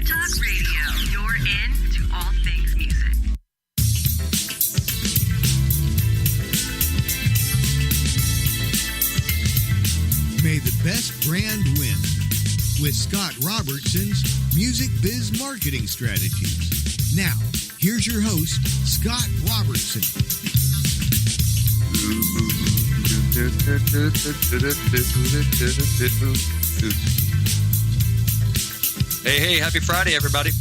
Entertalk Radio, you're in to all things music. May the best brand win with Scott Robertson's Music Biz Marketing Strategies. Now, here's your host, Scott Robertson. Hey, happy Friday, everybody.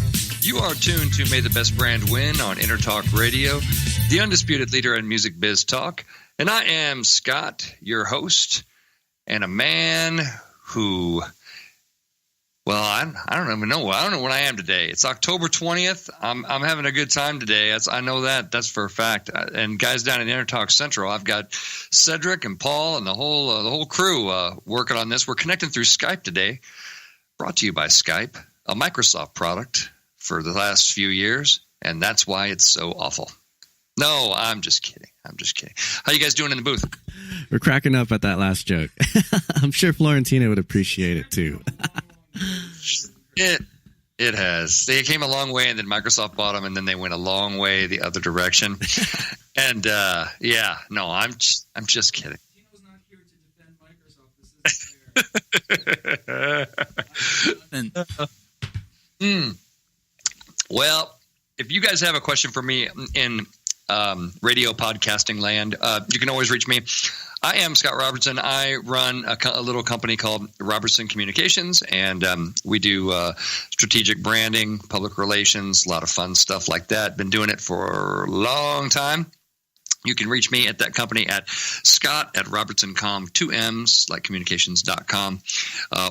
You are tuned to May the Best Brand Win on Entertalk Radio, the undisputed leader in music biz talk. And I am Scott, your host, and a man who, well, I don't even know. I don't know what I am today. It's October 20th. I'm having a good time today. I know that. That's for a fact. And guys down in Entertalk Central, I've got Cedric and Paul and the whole crew working on this. We're connecting through Skype today. Brought to you by Skype, a Microsoft product for the last few years, and that's why it's so awful. No, I'm just kidding. How you guys doing in the booth? We're cracking up at that last joke. I'm sure Florentina would appreciate it too. It has. They came a long way, and then Microsoft bought them, and then they went a long way the other direction. And yeah, no, I'm just kidding. Tino's not here to defend Microsoft. This isn't fair. Well, if you guys have a question for me in radio podcasting land, you can always reach me. I am Scott Robertson. I run a little company called Robertson Communications, and we do strategic branding, public relations, a lot of fun stuff like that. Been doing it for a long time. You can reach me at that company at Scott@RobertsonCom, 2 M's, like communications.com,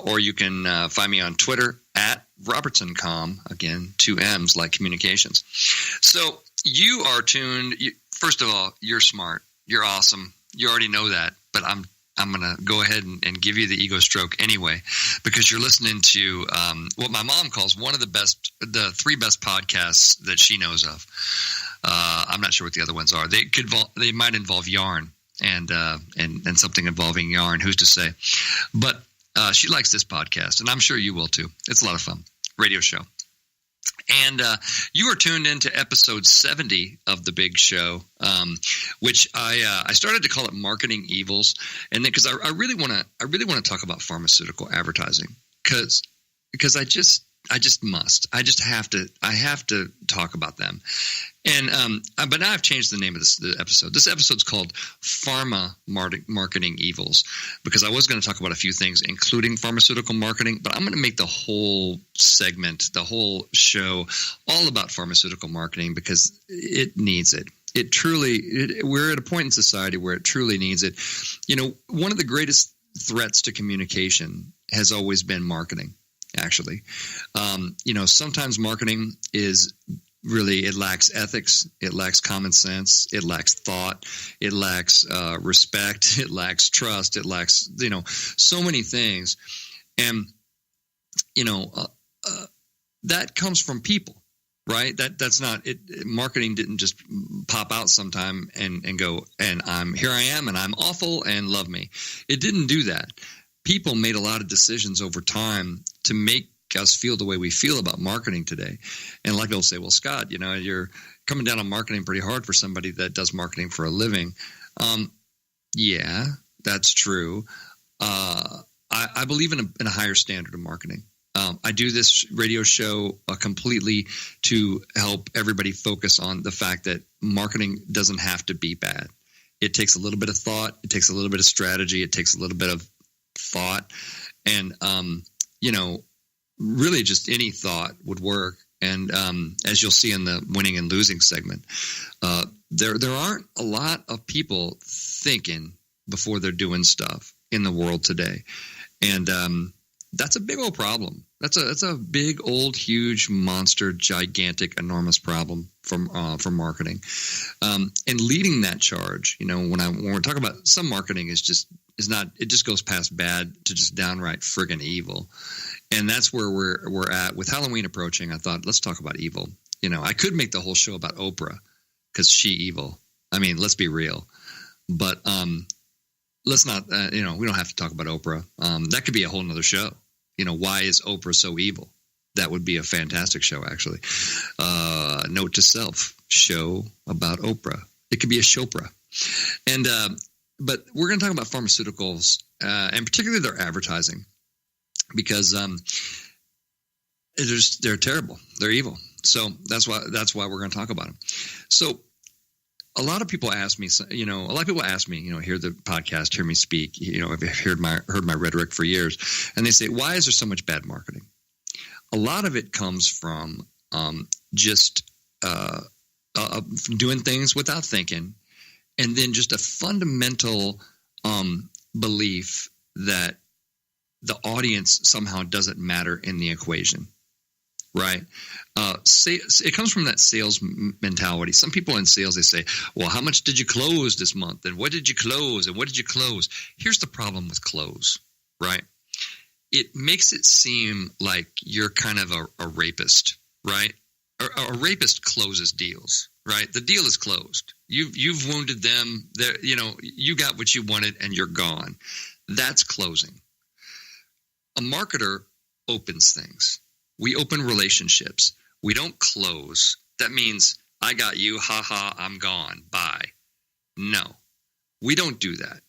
or you can find me on Twitter at RobertsonCom, again, 2 M's, like communications. So you are tuned. First of all, you're smart. You're awesome. You already know that, but I'm going to go ahead and give you the ego stroke anyway, because you're listening to what my mom calls one of the 3 best podcasts that she knows of. I'm not sure what the other ones are. They might involve yarn and something involving yarn. Who's to say? But she likes this podcast, and I'm sure you will too. It's a lot of fun. Radio show. And you are tuned into episode 70 of the big show, which I started to call it Marketing Evils, and then because I really want to talk about pharmaceutical advertising, because I just have to talk about them. And but now I've changed the name of the episode. This episode's called Pharma Marketing Evils, because I was going to talk about a few things, including pharmaceutical marketing, but I'm going to make the whole segment, the whole show, all about pharmaceutical marketing, because it needs it. We're at a point in society where it truly needs it. You know, one of the greatest threats to communication has always been marketing. Actually, sometimes marketing is really, it lacks ethics, it lacks common sense, it lacks thought, it lacks respect, it lacks trust, it lacks, so many things. And, that comes from people, right? That's not it. Marketing didn't just pop out sometime and go, and here I am, and I'm awful, and love me. It didn't do that. People made a lot of decisions over time to make us feel the way we feel about marketing today. And a lot of people say, well, Scott, you're coming down on marketing pretty hard for somebody that does marketing for a living. Yeah, that's true. I believe in a higher standard of marketing. I do this radio show completely to help everybody focus on the fact that marketing doesn't have to be bad. It takes a little bit of thought. It takes a little bit of strategy. It takes a little bit of thought, and really just any thought would work. And as you'll see in the winning and losing segment, there aren't a lot of people thinking before they're doing stuff in the world today, and that's a big old problem. That's a big old huge monster, gigantic, enormous problem from marketing, and leading that charge. When we're talking about some marketing is not, it just goes past bad to just downright friggin' evil. And that's where we're at with Halloween approaching. I thought, let's talk about evil. I could make the whole show about Oprah because she evil. I mean, let's be real. But let's not, we don't have to talk about Oprah. That could be a whole nother show. Why is Oprah so evil? That would be a fantastic show, actually. Note to self: show about Oprah. It could be a Chopra. And but we're going to talk about pharmaceuticals, and particularly their advertising, because they're terrible. They're evil. So that's why we're going to talk about them. So a lot of people ask me, hear the podcast, hear me speak, have heard my rhetoric for years, and they say, why is there so much bad marketing? A lot of it comes from just doing things without thinking, and then just a fundamental belief that the audience somehow doesn't matter in the equation, right? It comes from that sales mentality. Some people in sales, they say, well, how much did you close this month? And what did you close? And what did you close? Here's the problem with close, right? It makes it seem like you're kind of a rapist, right? A rapist closes deals, right? The deal is closed. You've wounded them. You got what you wanted and you're gone. That's closing. A marketer opens things. We open relationships. We don't close. That means I got you. Ha ha. I'm gone. Bye. No, we don't do that.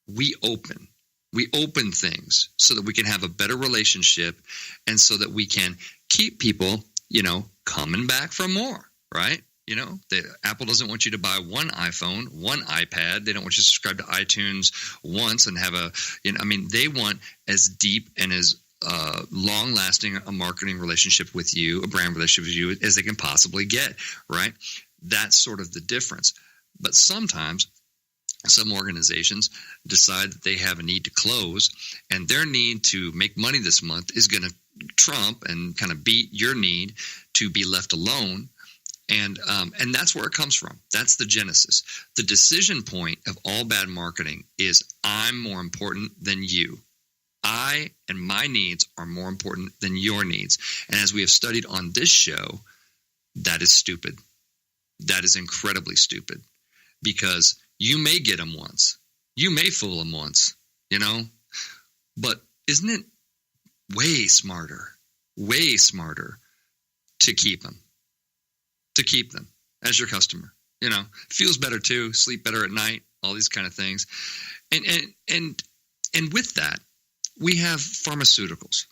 We open. We open things so that we can have a better relationship, and so that we can keep people, coming back for more, right? Apple doesn't want you to buy one iPhone, one iPad. They don't want you to subscribe to iTunes once and have they want as deep and as long-lasting a marketing relationship with you, a brand relationship with you, as they can possibly get, right? That's sort of the difference. But sometimes some organizations decide that they have a need to close, and their need to make money this month is going to trump and kind of beat your need to be left alone. And that's where it comes from. That's the genesis. The decision point of all bad marketing is I'm more important than you. I and my needs are more important than your needs. And as we have studied on this show, that is stupid. That is incredibly stupid, because you may get them once. You may fool them once, but isn't it way smarter to keep them as your customer? Feels better too, sleep better at night, all these kind of things. And with that, we have pharmaceuticals.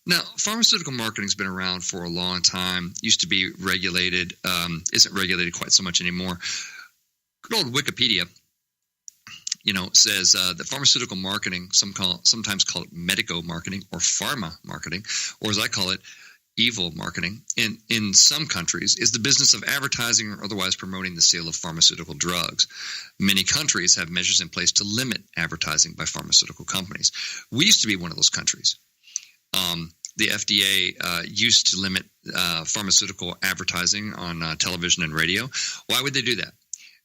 Now, pharmaceutical marketing's been around for a long time. Used to be regulated, isn't regulated quite so much anymore. Good old Wikipedia, says that pharmaceutical marketing, sometimes called medico marketing or pharma marketing, or as I call it, evil marketing, in some countries, is the business of advertising or otherwise promoting the sale of pharmaceutical drugs. Many countries have measures in place to limit advertising by pharmaceutical companies. We used to be one of those countries. The FDA used to limit pharmaceutical advertising on television and radio. Why would they do that?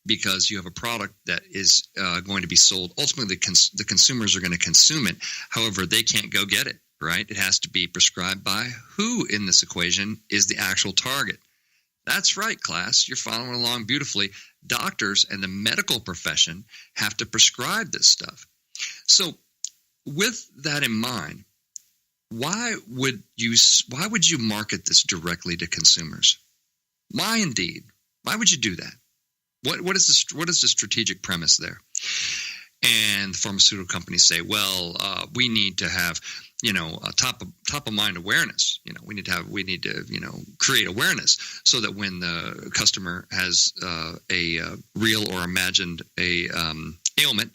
Because you have a product that is going to be sold. Ultimately, the consumers are going to consume it. However, they can't go get it, right? It has to be prescribed by who in this equation is the actual target. That's right, class. You're following along beautifully. Doctors and the medical profession have to prescribe this stuff. So with that in mind, why would you market this directly to consumers? Why indeed? Why would you do that? What is the strategic premise there? And the pharmaceutical companies say, well, we need to have, a top of mind awareness. We need to create awareness so that when the customer has a real or imagined ailment,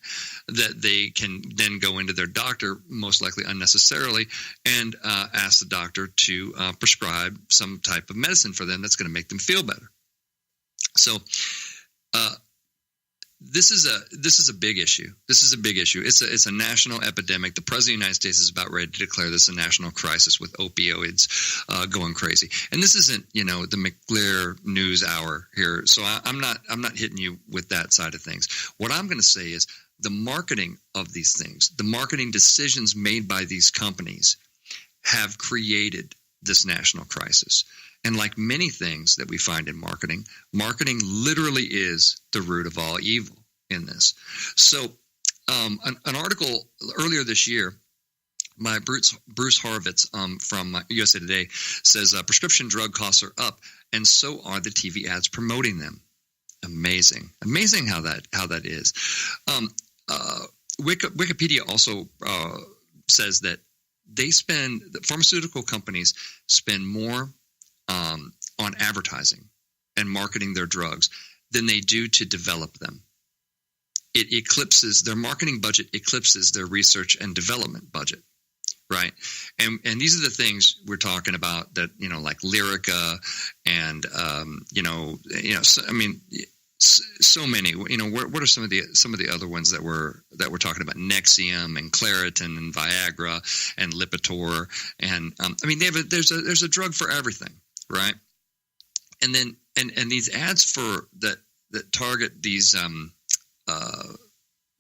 that they can then go into their doctor, most likely unnecessarily, and ask the doctor to prescribe some type of medicine for them that's going to make them feel better. So this is a big issue. This is a big issue. It's a national epidemic. The president of the United States is about ready to declare this a national crisis with opioids going crazy. And this isn't, the McClure News Hour here. So I'm not hitting you with that side of things. What I'm going to say is the marketing of these things, the marketing decisions made by these companies have created this national crisis. And like many things that we find in marketing literally is the root of all evil in this. So an article earlier this year by Bruce Horowitz from USA Today says prescription drug costs are up, and so are the TV ads promoting them. Amazing how that is. Wikipedia also says that the pharmaceutical companies spend more on advertising and marketing their drugs than they do to develop them. It eclipses their marketing budget, eclipses their research and development budget, right? And these are the things we're talking about that, like Lyrica and so many. What are some of the other ones that we're talking about? Nexium and Claritin and Viagra and Lipitor, and there's a drug for everything, right? And then and these ads for that target these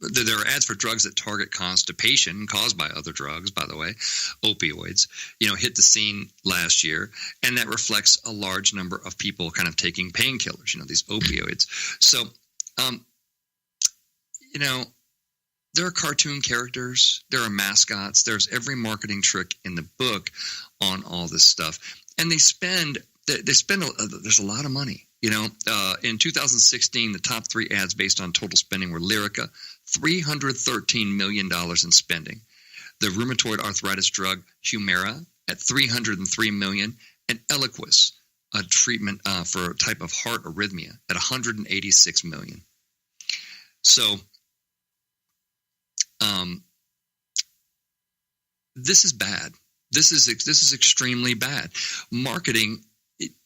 there are ads for drugs that target constipation caused by other drugs, by the way, opioids, hit the scene last year. And that reflects a large number of people kind of taking painkillers, these opioids. So, there are cartoon characters, there are mascots, there's every marketing trick in the book on all this stuff. And there's a lot of money. In 2016, the top 3 ads based on total spending were Lyrica, $313 million in spending. The rheumatoid arthritis drug Humira at $303 million, and Eliquis, a treatment for a type of heart arrhythmia, at $186 million. So, this is bad. This is extremely bad. Marketing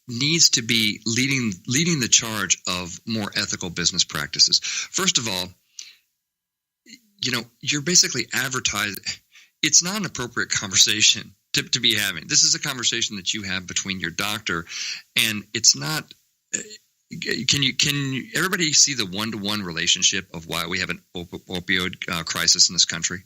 needs to be leading the charge of more ethical business practices. First of all, you're basically advertising. It's not an appropriate conversation to be having. This is a conversation that you have between your doctor, and it's not. Can everybody see the one-to-one relationship of why we have an opioid crisis in this country?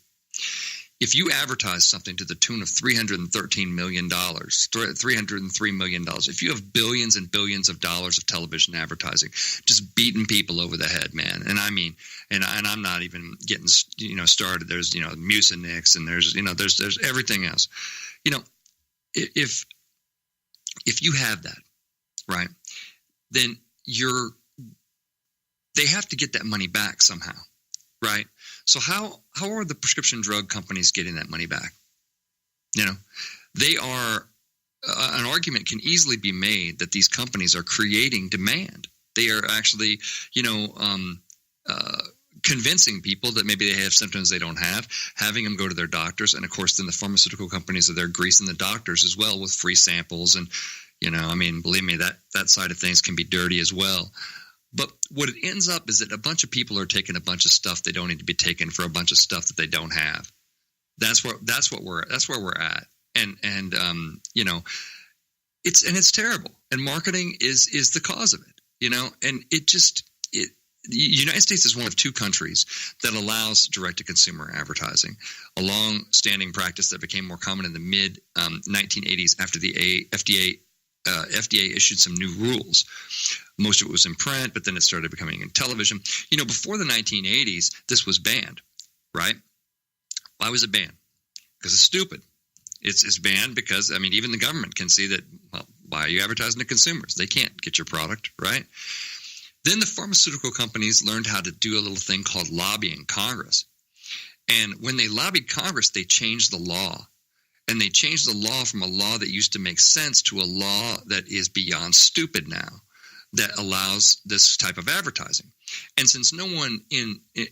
If you advertise something to the tune of $313 million, $303 million, if you have billions and billions of dollars of television advertising, just beating people over the head, man. And I mean, and I'm not even getting, started. There's, Mucinex, and there's everything else. If you have that, right, then they have to get that money back somehow, right? So how are the prescription drug companies getting that money back? They are an argument can easily be made that these companies are creating demand. They are actually, convincing people that maybe they have symptoms they don't have, having them go to their doctors, and of course, then the pharmaceutical companies are there greasing the doctors as well with free samples, and believe me, that side of things can be dirty as well. But what it ends up is that a bunch of people are taking a bunch of stuff they don't need to be taken for a bunch of stuff that they don't have. That's where we're at. And it's terrible. And marketing is the cause of it, and the United States is one of 2 countries that allows direct-to-consumer advertising, a long-standing practice that became more common in the mid-1980s after the FDA issued some new rules. Most of it was in print, but then it started becoming in television. Before the 1980s, this was banned, right? Why was it banned? Because it's stupid. It's banned because, even the government can see that, well, why are you advertising to consumers? They can't get your product, right? Then the pharmaceutical companies learned how to do a little thing called lobbying Congress. And when they lobbied Congress, they changed the law. And they changed the law from a law that used to make sense to a law that is beyond stupid now, that allows this type of advertising. And since no one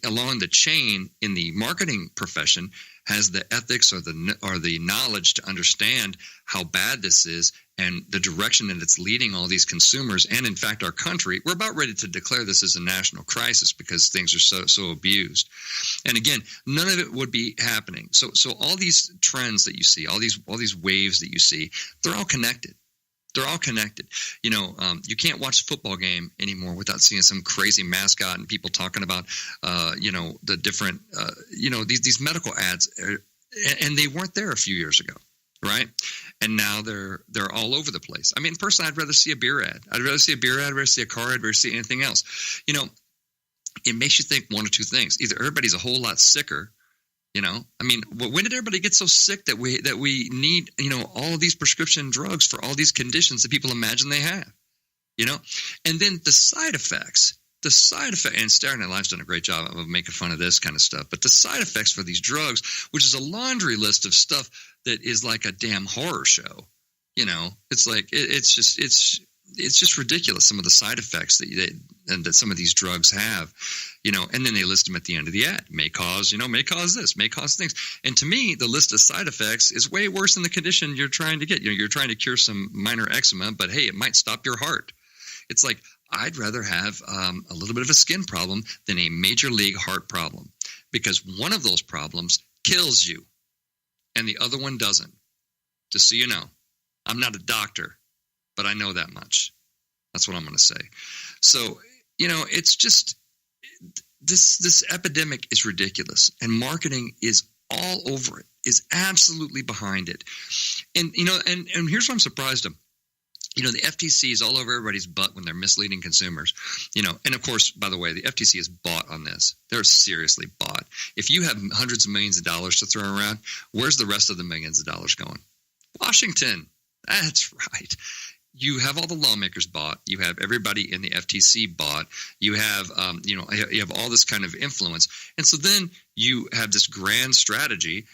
along the chain in the marketing profession has the ethics or the knowledge to understand how bad this is and the direction that it's leading all these consumers and, in fact, our country, we're about ready to declare this as a national crisis because things are so abused. And again, none of it would be happening. So all these trends that you see, all these waves that you see, they're all connected. They're all connected. You can't watch a football game anymore without seeing some crazy mascot and people talking about, the different, these medical ads, and they weren't there a few years ago, right? And now they're all over the place. Personally, I'd rather see a beer ad. I'd rather see a beer ad. I'd rather see a car ad. I'd rather see anything else. It makes you think one or two things. Either everybody's a whole lot sicker, I mean, when did everybody get so sick that we need, all of these prescription drugs for all these conditions that people imagine they have, And then the side effects, and Saturday Night Live's done a great job of making fun of this kind of stuff, but the side effects for these drugs, which is a laundry list of stuff that is like a damn horror show, it's like, it's just ridiculous. Some of the side effects that some of these drugs have, and then they list them at the end of the ad. May cause this, may cause things. And to me, the list of side effects is way worse than the condition you're trying to get. You're trying to cure some minor eczema, but hey, it might stop your heart. It's like, I'd rather have a little bit of a skin problem than a major league heart problem, because one of those problems kills you and the other one doesn't. Just so you know, I'm not a doctor, but I know that much. That's what I'm going to say. So, it's just this epidemic is ridiculous, and marketing is all over it, is absolutely behind it. And, and here's what I'm surprised of. The FTC is all over everybody's butt when they're misleading consumers, and of course, by the way, the FTC is bought on this. They're seriously bought. If you have hundreds of millions of dollars to throw around, where's the rest of the millions of dollars going? Washington. That's right. You have all the lawmakers bought. You have everybody in the FTC bought. You have, you have all this kind of influence. And so then you have this grand strategy,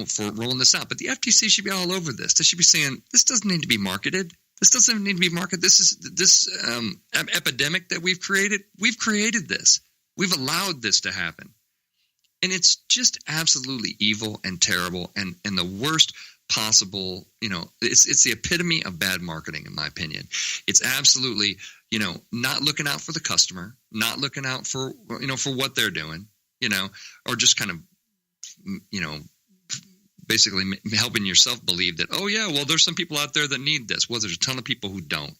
for rolling this out. But the FTC should be all over this. They should be saying, this doesn't need to be marketed. This doesn't need to be marketed. This is this epidemic that we've created. We've created this. We've allowed this to happen. And it's just absolutely evil and terrible and the worst possible, it's the epitome of bad marketing, in my opinion. It's absolutely, not looking out for the customer, not looking out for, for what they're doing, or just kind of, basically helping yourself believe that, oh yeah, well, there's some people out there that need this. Well, there's a ton of people who don't.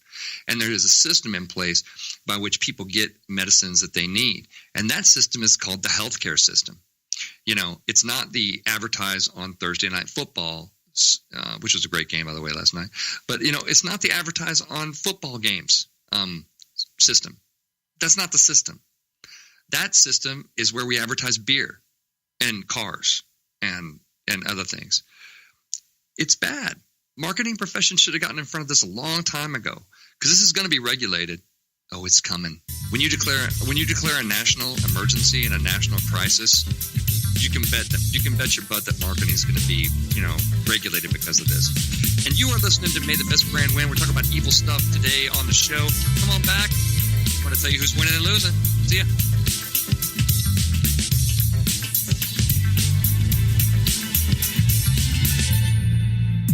And there is a system in place by which people get medicines that they need. And that system is called the healthcare system. It's not the advertise on Thursday Night Football, which was a great game, by the way, last night. But, it's not the advertise on football games system. That's not the system. That system is where we advertise beer and cars and other things. It's bad. Marketing profession should have gotten in front of this a long time ago, because this is going to be regulated. Oh, it's coming. When you declare a national emergency and a national crisis, you can bet your butt that marketing is going to be, regulated because of this. And you are listening to May the Best Brand Win. We're talking about evil stuff today on the show. Come on back. I want to tell you who's winning and losing. See ya.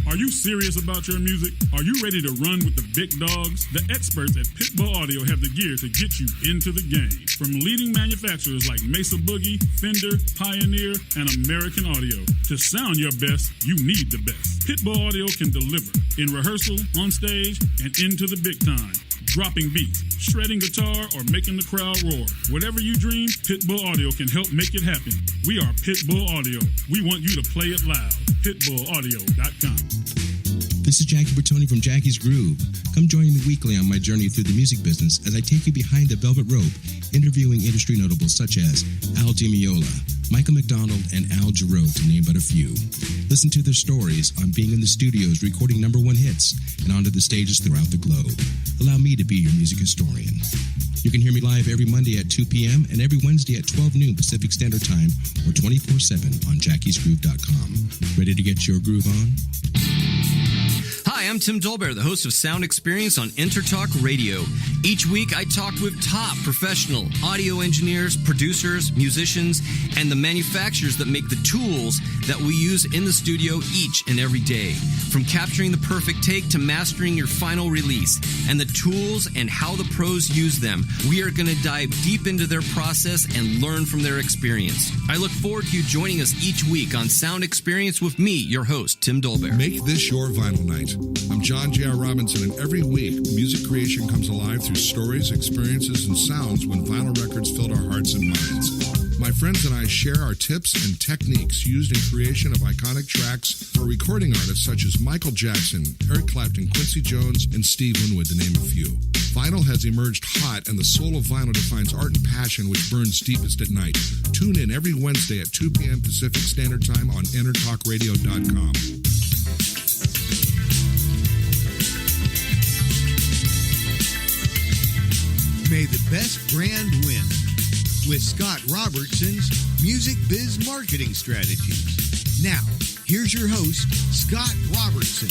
Are you serious about your music? Are you ready to run with the big dogs? The experts at Pitbull Audio have the gear to get you into the game. From leading manufacturers like Mesa Boogie, Fender, Pioneer, and American Audio. To sound your best, you need the best. Pitbull Audio can deliver in rehearsal, on stage, and into the big time. Dropping beats, shredding guitar, or making the crowd roar. Whatever you dream, Pitbull Audio can help make it happen. We are Pitbull Audio. We want you to play it loud. PitbullAudio.com. This is Jackie Bertoni from Jackie's Groove. Come join me weekly on my journey through the music business as I take you behind the velvet rope, interviewing industry notables such as Al Di Meola, Michael McDonald, and Al Jarreau, to name but a few. Listen to their stories on being in the studios recording #1 hits and onto the stages throughout the globe. Allow me to be your music historian. You can hear me live every Monday at 2 p.m. and every Wednesday at 12 noon Pacific Standard Time or 24/7 on jackiesgroove.com. Ready to get your groove on? Hi, I'm Tim Dolbear, the host of Sound Experience on Entertalk Radio. Each week, I talk with top professional audio engineers, producers, musicians, and the manufacturers that make the tools that we use in the studio each and every day. From capturing the perfect take to mastering your final release, and the tools and how the pros use them, we are going to dive deep into their process and learn from their experience. I look forward to you joining us each week on Sound Experience with me, your host, Tim Dolbear. Make this your vinyl night. I'm John J.R. Robinson, and every week, music creation comes alive through stories, experiences, and sounds when vinyl records filled our hearts and minds. My friends and I share our tips and techniques used in creation of iconic tracks for recording artists such as Michael Jackson, Eric Clapton, Quincy Jones, and Steve Winwood, to name a few. Vinyl has emerged hot, and the soul of vinyl defines art and passion which burns deepest at night. Tune in every Wednesday at 2 p.m. Pacific Standard Time on EntertalkRadio.com. May the best brand win with Scott Robertson's Music Biz Marketing Strategies. Now, here's your host, Scott Robertson.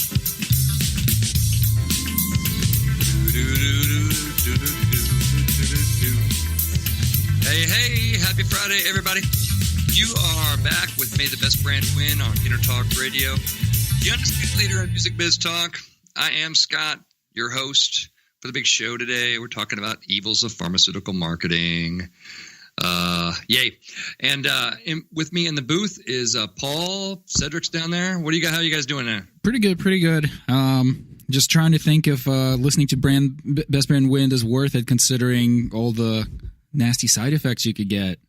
Hey, happy Friday, everybody. You are back with May the Best Brand Win on Entertalk Radio, the undisputed leader in music biz talk. I am Scott, your host for the big show today. We're talking about evils of pharmaceutical marketing. Yay. And with me in the booth is Paul. Cedric's down there. What do you got? How are you guys doing there? Pretty good. Just trying to think if listening to Best Brand Win is worth it, considering all the nasty side effects you could get.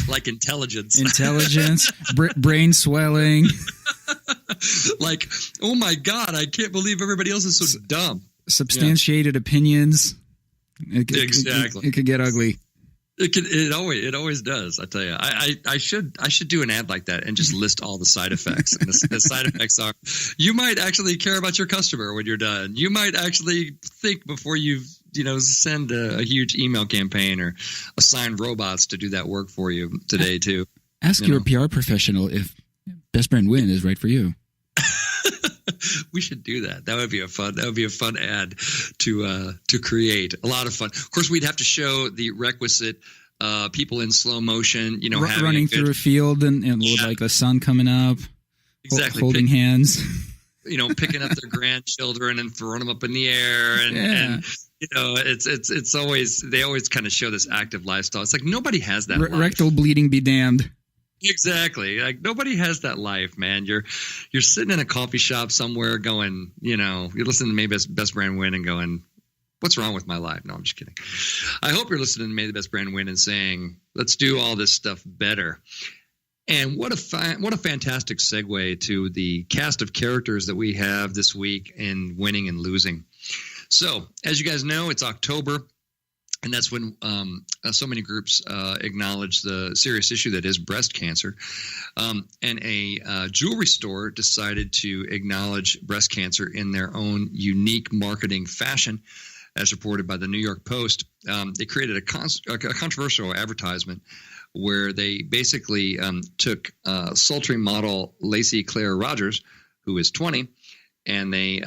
Like intelligence, brain swelling. Like, oh my God, I can't believe everybody else is so dumb. Substantiated opinions. Exactly. It could get ugly. It always does. I tell you, I should do an ad like that and just list all the side effects. And the side effects are: you might actually care about your customer when you're done. You might actually think before you send a huge email campaign or assign robots to do that work for you today too. Ask your PR professional if Best Brand Win is right for you. We should do that. That would be a fun ad to create. A lot of fun. Of course, we'd have to show the requisite people in slow motion, running through a field and with like the sun coming up, exactly, holding hands, picking up their grandchildren and throwing them up in the air, and it's always, they always kind of show this active lifestyle. It's like nobody has that. Rectal bleeding be damned. Exactly. Like nobody has that life, man. You're sitting in a coffee shop somewhere going, you're listening to May Best Brand Win and going, what's wrong with my life? No, I'm just kidding. I hope you're listening to May the Best Brand Win and saying, let's do all this stuff better. And what a fantastic segue to the cast of characters that we have this week in Winning and Losing. So, as you guys know, it's October. And that's when so many groups acknowledge the serious issue that is breast cancer. And a jewelry store decided to acknowledge breast cancer in their own unique marketing fashion, as reported by the New York Post. They created a controversial advertisement where they basically took sultry model Lacey Claire Rogers, who is 20, and they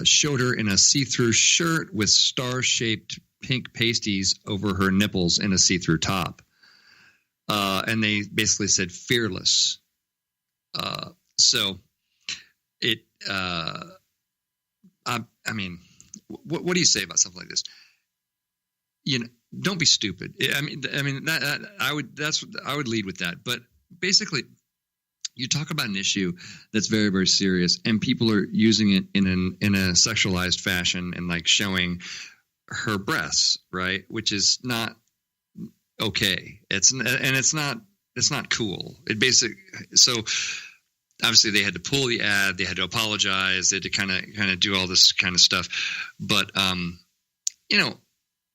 showed her in a see-through shirt with star-shaped pink pasties over her nipples in a see-through top. And they basically said fearless. So it, I mean, what do you say about something like this? Don't be stupid. I would lead with that. But basically, you talk about an issue that's very, very serious, and people are using it in a sexualized fashion and like showing her breasts, right? Which is not okay. It's not cool. So obviously they had to pull the ad, they had to apologize, they had to kind of do all this kind of stuff. But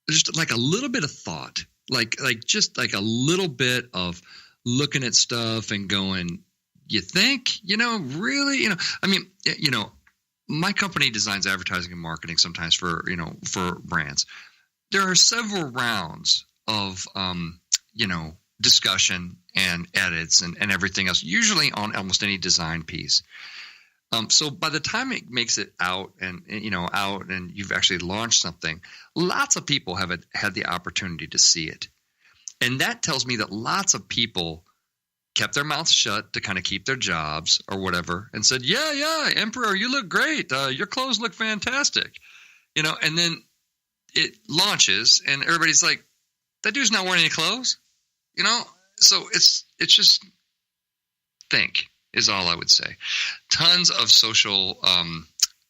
just like a little bit of thought, like just like a little bit of looking at stuff and going, you think, really, my company designs advertising and marketing sometimes for brands. There are several rounds of, discussion and edits and everything else, usually on almost any design piece. So by the time it makes it out and you've actually launched something, lots of people have had the opportunity to see it. And that tells me that lots of people kept their mouths shut to kind of keep their jobs or whatever and said, yeah, Emperor, you look great. Your clothes look fantastic. And then it launches and everybody's like, that dude's not wearing any clothes, So it's just think is all I would say. Tons of social,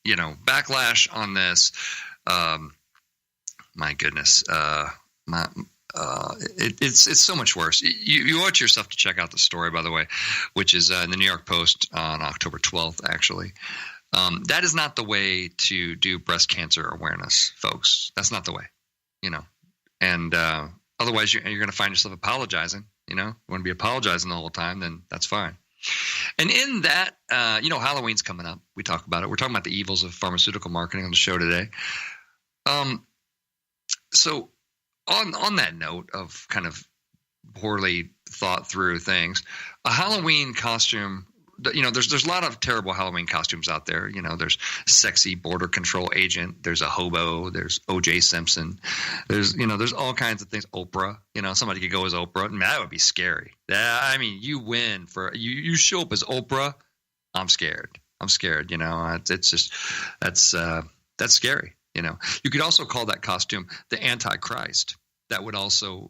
backlash on this. My goodness. It's so much worse. You owe it to yourself to check out the story, by the way, which is in the New York Post on October 12th, actually. That is not the way to do breast cancer awareness, folks. That's not the way, and otherwise you're going to find yourself apologizing. You want to be apologizing the whole time, then that's fine. And in that, Halloween's coming up. We talk about it. We're talking about the evils of pharmaceutical marketing on the show today. So on that note of kind of poorly thought through things, a Halloween costume, there's a lot of terrible Halloween costumes out there. There's sexy border control agent. There's a hobo. There's O.J. Simpson. There's all kinds of things. Oprah. Somebody could go as Oprah. And that would be scary. You win for you show up as Oprah. I'm scared. It's just that's scary. You could also call that costume the Antichrist. That would also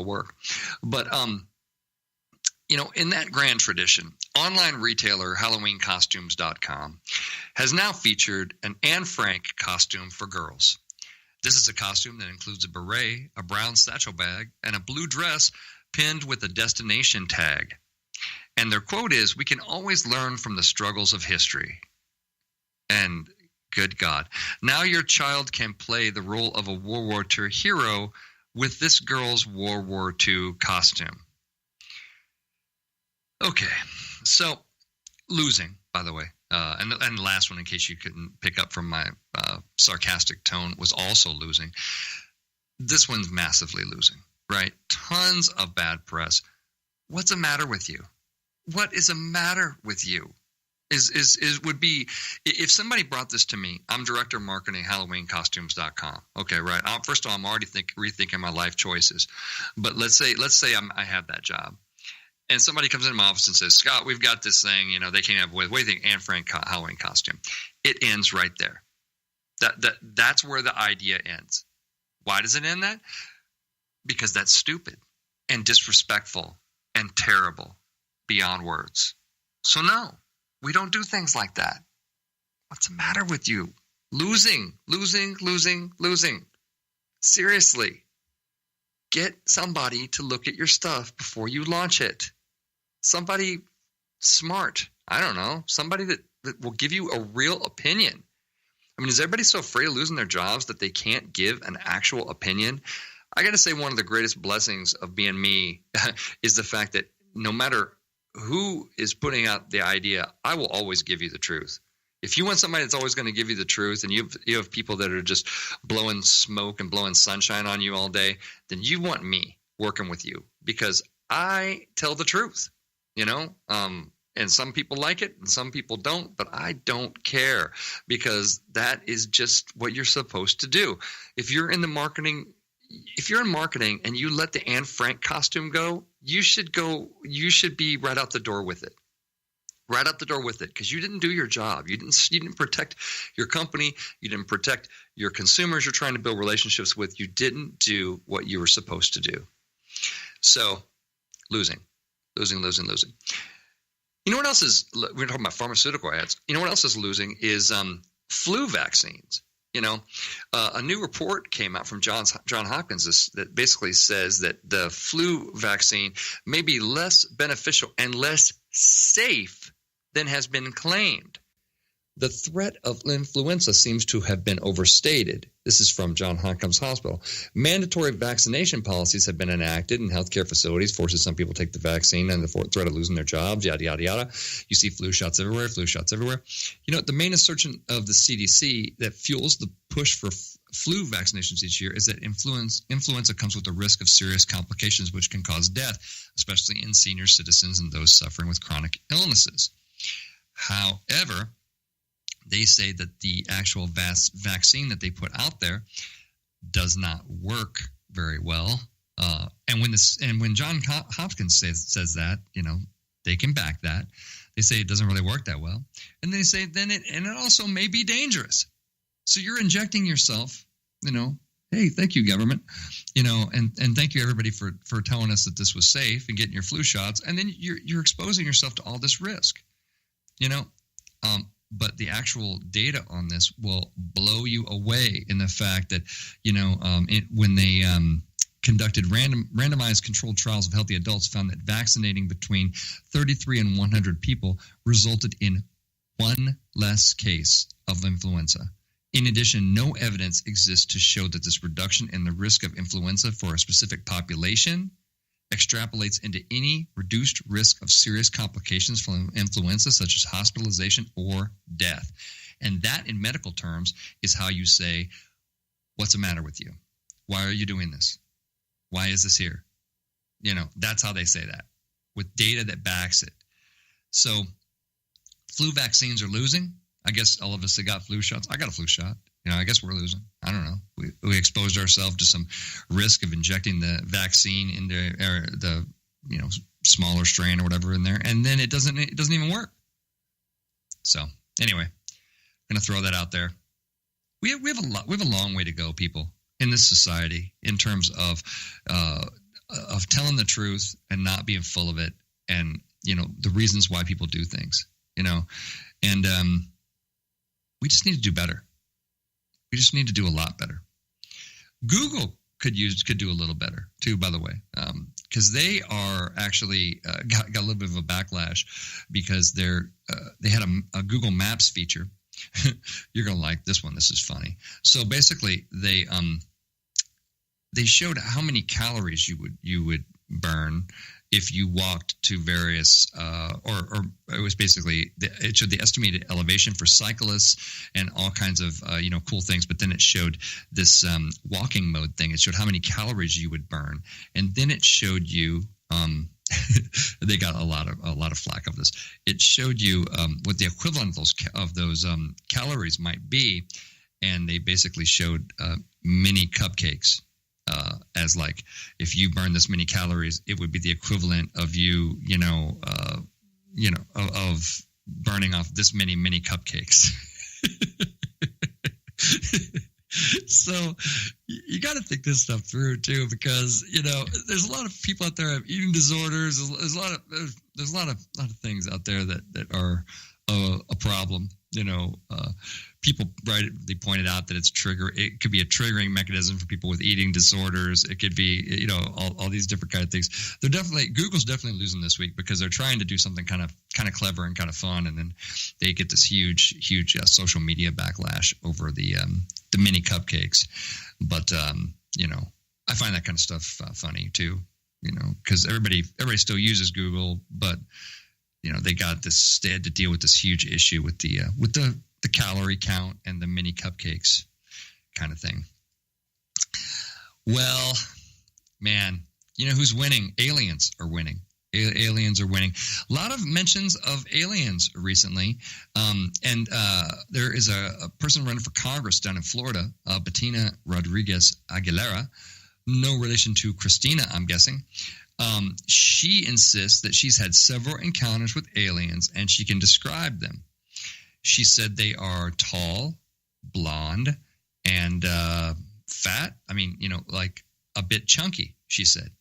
work. But in that grand tradition, online retailer HalloweenCostumes.com has now featured an Anne Frank costume for girls. This is a costume that includes a beret, a brown satchel bag, and a blue dress pinned with a destination tag. And their quote is, "We can always learn from the struggles of history." And good God, now your child can play the role of a World War II hero with this girl's World War II costume. Okay, so losing, by the way, and the last one, in case you couldn't pick up from my sarcastic tone, was also losing. This one's massively losing, right? Tons of bad press. What's the matter with you? What is the matter with you? Would be if somebody brought this to me. I'm director of marketing, HalloweenCostumes.com. Okay, right. First of all, I'm already rethinking my life choices. But let's say I have that job. And somebody comes into my office and says, "Scott, we've got this thing, they came up with, what do you think, Anne Frank Halloween costume?" It ends right there. That's where the idea ends. Why does it end that? Because that's stupid and disrespectful and terrible beyond words. So no, we don't do things like that. What's the matter with you? Losing. Seriously. Get somebody to look at your stuff before you launch it. Somebody smart. I don't know. Somebody that will give you a real opinion. Is everybody so afraid of losing their jobs that they can't give an actual opinion? I got to say, one of the greatest blessings of being me is the fact that no matter who is putting out the idea, I will always give you the truth. If you want somebody that's always going to give you the truth, and you have people that are just blowing smoke and blowing sunshine on you all day, then you want me working with you, because I tell the truth, and some people like it and some people don't, but I don't care, because that is just what you're supposed to do. If you're in marketing and you let the Anne Frank costume go, you should be right out the door with it. Right out the door with it, because you didn't do your job. You didn't protect your company. You didn't protect your consumers you're trying to build relationships with. You didn't do what you were supposed to do. So, losing. You know what else is? We're talking about pharmaceutical ads. You know what else is losing is flu vaccines. A new report came out from Johns Hopkins that basically says that the flu vaccine may be less beneficial and less safe than has been claimed. The threat of influenza seems to have been overstated. This is from Johns Hopkins Hospital. Mandatory vaccination policies have been enacted in healthcare facilities, forcing some people to take the vaccine and the threat of losing their jobs, yada, yada, yada. You see flu shots everywhere. The main assertion of the CDC that fuels the push for flu vaccinations each year is that influenza comes with the risk of serious complications, which can cause death, especially in senior citizens and those suffering with chronic illnesses. However, they say that the actual vaccine that they put out there does not work very well. And when Johns Hopkins says that, they can back that. They say it doesn't really work that well, and they say it also may be dangerous. So you're injecting yourself. Hey, thank you, government. And thank you everybody for telling us that this was safe and getting your flu shots, and then you're exposing yourself to all this risk. But the actual data on this will blow you away in the fact that, when they conducted randomized controlled trials of healthy adults, found that vaccinating between 33 and 100 people resulted in one less case of influenza. In addition, no evidence exists to show that this reduction in the risk of influenza for a specific population extrapolates into any reduced risk of serious complications from influenza, such as hospitalization or death. And that, in medical terms, is how you say, what's the matter with you? Why are you doing this? Why is this here? That's how they say that, with data that backs it. So flu vaccines are losing. I guess all of us that got flu shots. I got a flu shot. I guess we're losing. I don't know. We exposed ourselves to some risk of injecting the vaccine into the smaller strain or whatever in there, and then it doesn't even work. So anyway, I'm gonna throw that out there. We have a long way to go, people, in this society, in terms of telling the truth and not being full of it, and the reasons why people do things. And we just need to do better. We just need to do a lot better. Google could do a little better too, by the way, because they are actually got a little bit of a backlash because they had a Google Maps feature. You're gonna like this one. This is funny. So basically, they showed how many calories you would burn if you walked to various, or it was basically, it showed the estimated elevation for cyclists and all kinds of, cool things. But then it showed this walking mode thing. It showed how many calories you would burn. And then it showed you, they got a lot of flack of this. It showed you what the equivalent of those calories might be. And they basically showed mini cupcakes. As like, if you burn this many calories, it would be the equivalent of you, of burning off this many mini cupcakes. So you got to think this stuff through too, because there's a lot of people out there have eating disorders. There's a lot of things out there that are a problem. People rightly pointed out that it could be a triggering mechanism for people with eating disorders. It could be, all these different kind of things. Google's definitely losing this week because they're trying to do something kind of clever and kind of fun, and then they get this huge social media backlash over the mini cupcakes. But I find that kind of stuff funny too. Because everybody still uses Google, but they had to deal with this huge issue with the calorie count and the mini cupcakes kind of thing. Well, man, who's winning? Aliens are winning. Aliens are winning. A lot of mentions of aliens recently. And there is a person running for Congress down in Florida, Bettina Rodriguez Aguilera, no relation to Christina, I'm guessing. She insists that she's had several encounters with aliens and she can describe them. She said they are tall, blonde, and fat. I mean, like a bit chunky, she said.